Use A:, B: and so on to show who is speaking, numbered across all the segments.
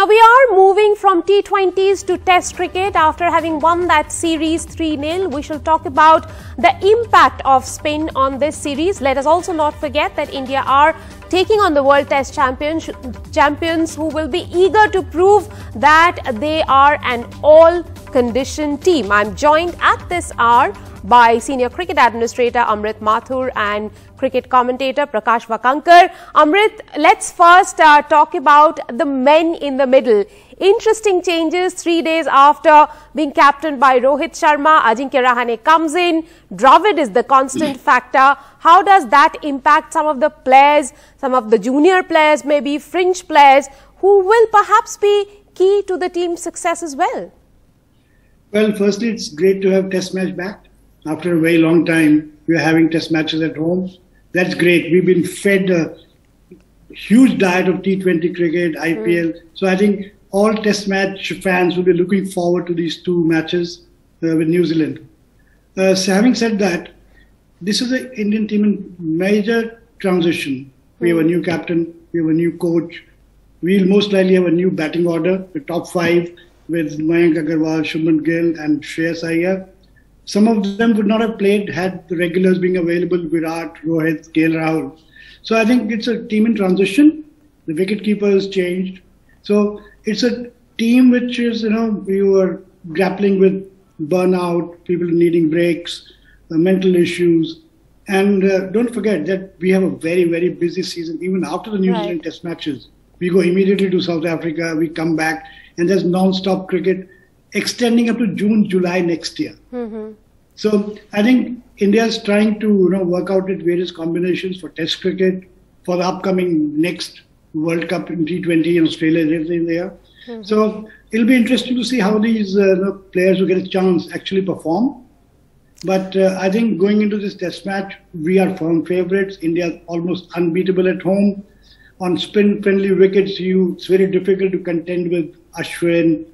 A: Now we are moving from T20s to Test cricket after having won that series 3-0. We shall talk about the impact of spin on this series. Let us also not forget that India are taking on the World Test champions who will be eager to prove that they are an all-condition team. I'm joined at this hour by Senior Cricket Administrator Amrit Mathur and cricket commentator Prakash Vakankar. Amrit, let's first talk about the men in the middle. Interesting changes 3 days after being captained by Rohit Sharma. Ajinkya Rahane comes in. Dravid is the constant factor. How does that impact some of the players, some of the junior players, maybe fringe players who will perhaps be key to the team's success as well?
B: Well, firstly, it's great to have Test match back. After a very long time, we are having Test matches at home. That's great. We've been fed a huge diet of T20 cricket, IPL. So I think all Test match fans will be looking forward to these two matches with New Zealand. So having said that, this is an Indian team in major transition. We have a new captain, we have a new coach. We'll most likely have a new batting order, the top five with Mayank Agarwal, Shubman Gill and Shreyas Iyer. Some of them would not have played had the regulars being available, Virat, Rohit, KL Rahul. So I think it's a team in transition. The wicketkeeper has changed. So it's a team which is, we were grappling with burnout, people needing breaks, mental issues. And don't forget that we have a very, very busy season. Even after the New Zealand Test matches, we go immediately to South Africa, we come back, and there's non-stop cricket extending up to June, July next year. So I think India is trying to work out its various combinations for Test cricket, for the upcoming next World Cup in T20 in Australia and everything there. So it'll be interesting to see how these players who get a chance actually perform. But I think going into this Test match, we are firm favourites. India is almost unbeatable at home. On spin-friendly wickets, it's very difficult to contend with Ashwin,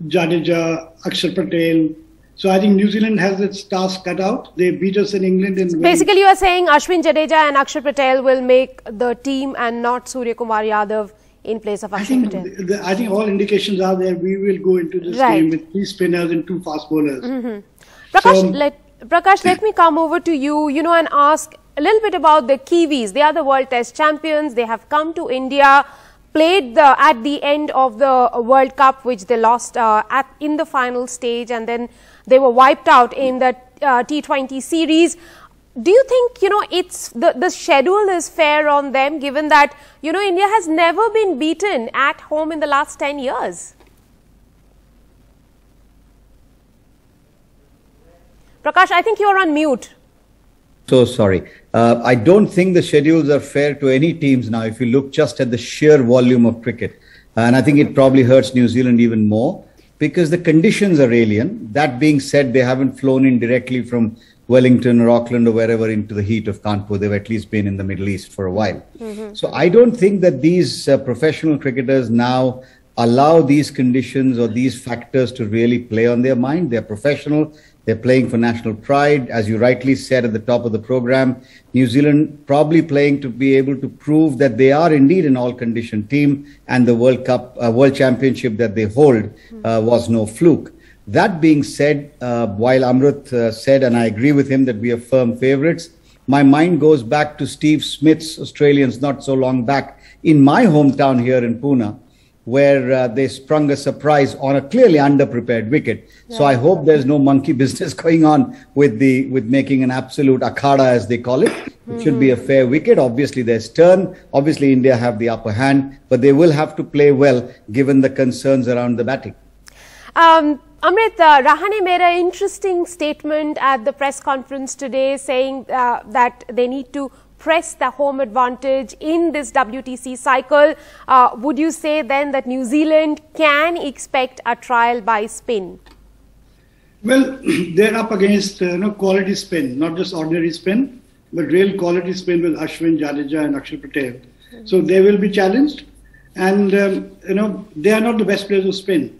B: Jadeja, Akshar Patel. So I think New Zealand has its task cut out. They beat us in England.
A: Basically, you are saying Ashwin, Jadeja and Akshar Patel will make the team and not Surya Kumar Yadav in place of Akshar Patel.
B: I think all indications are there. We will go into this game with 3 spinners and 2 fast bowlers.
A: Prakash, let me come over to you, and ask a little bit about the Kiwis. They are the World Test champions. They have come to India, played at the end of the World Cup, which they lost in the final stage, and then they were wiped out in the T20 series. Do you think, it's the schedule is fair on them, given that, India has never been beaten at home in the last 10 years? Prakash, I think you're on mute.
C: So sorry. I don't think the schedules are fair to any teams now if you look just at the sheer volume of cricket. And I think it probably hurts New Zealand even more because the conditions are alien. That being said, they haven't flown in directly from Wellington or Auckland or wherever into the heat of Kanpur. They've at least been in the Middle East for a while. So I don't think that these professional cricketers now allow these conditions or these factors to really play on their mind. They're professional. They're playing for national pride. As you rightly said at the top of the program, New Zealand probably playing to be able to prove that they are indeed an all-condition team and the World Cup, World Championship that they hold was no fluke. That being said, while Amrit said, and I agree with him, that we are firm favourites, my mind goes back to Steve Smith's Australians not so long back in my hometown here in Pune, where they sprung a surprise on a clearly underprepared wicket. So I hope there's no monkey business going on with making an absolute akhada, as they call it. It should be a fair wicket. Obviously, there's turn. Obviously, India have the upper hand, but they will have to play well given the concerns around the batting.
A: Amrit, Rahane made an interesting statement at the press conference today saying that they need to press the home advantage in this WTC cycle. Would you say then that New Zealand can expect a trial by spin?
B: Well, they're up against quality spin, not just ordinary spin, but real quality spin with Ashwin, Jadeja and Akshar Patel. So they will be challenged, and they are not the best players of spin.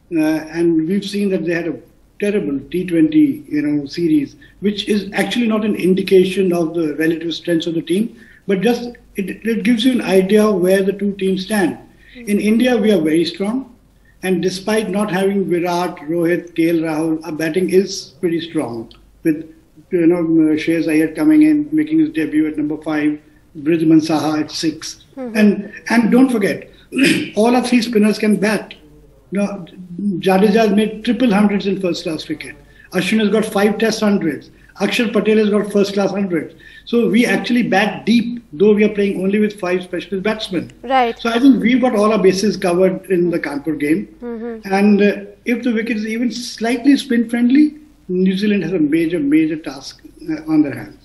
B: And we've seen that they had a terrible T20 series, which is actually not an indication of the relative strengths of the team, but just it gives you an idea of where the two teams stand. In India, we are very strong. And despite not having Virat, Rohit, KL Rahul, our batting is pretty strong. With Shreyas Iyer coming in, making his debut at number 5, Bridgeman Saha at 6. And don't forget, all our 3 spinners can bat. Jadeja has made triple hundreds in first-class cricket. Ashwin has got 5 test hundreds. Akshar Patel has got first-class hundreds. So we actually bat deep, though we are playing only with 5 specialist batsmen.
A: Right.
B: So I think we've got all our bases covered in the Kanpur game. And if the wicket is even slightly spin-friendly, New Zealand has a major task on their hands.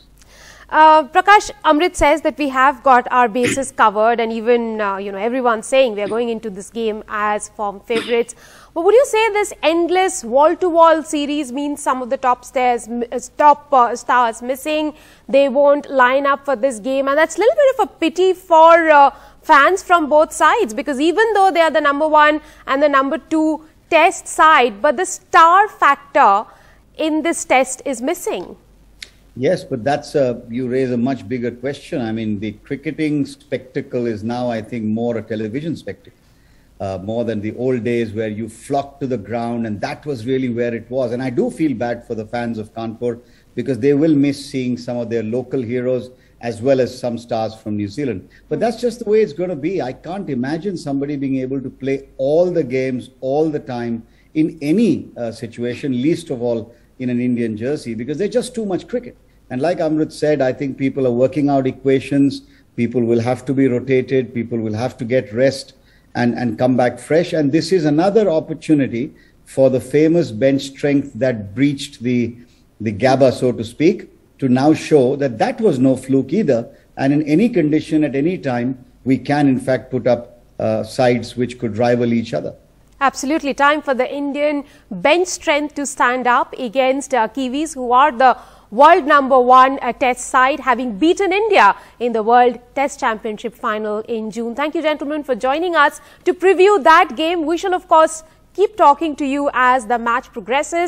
A: Prakash, Amrit says that we have got our bases covered, and even everyone's saying we are going into this game as form favourites. But would you say this endless wall-to-wall series means some of the top stars missing? They won't line up for this game, and that's a little bit of a pity for fans from both sides, because even though they are the number 1 and the number 2 test side, but the star factor in this test is missing.
C: Yes, but that's you raise a much bigger question. I mean, the cricketing spectacle is now, I think, more a television spectacle, more than the old days where you flocked to the ground, and that was really where it was. And I do feel bad for the fans of Kanpur, because they will miss seeing some of their local heroes as well as some stars from New Zealand. But that's just the way it's going to be. I can't imagine somebody being able to play all the games all the time in any situation, least of all in an Indian jersey, because there's just too much cricket. And like Amrit said, I think people are working out equations. People will have to be rotated. People will have to get rest and come back fresh. And this is another opportunity for the famous bench strength that breached the Gabba, so to speak, to now show that that was no fluke either. And in any condition, at any time, we can in fact put up sides which could rival each other.
A: Absolutely. Time for the Indian bench strength to stand up against Kiwis, who are the world number 1 test side, having beaten India in the World Test Championship final in June. Thank you, gentlemen, for joining us to preview that game. We shall, of course, keep talking to you as the match progresses.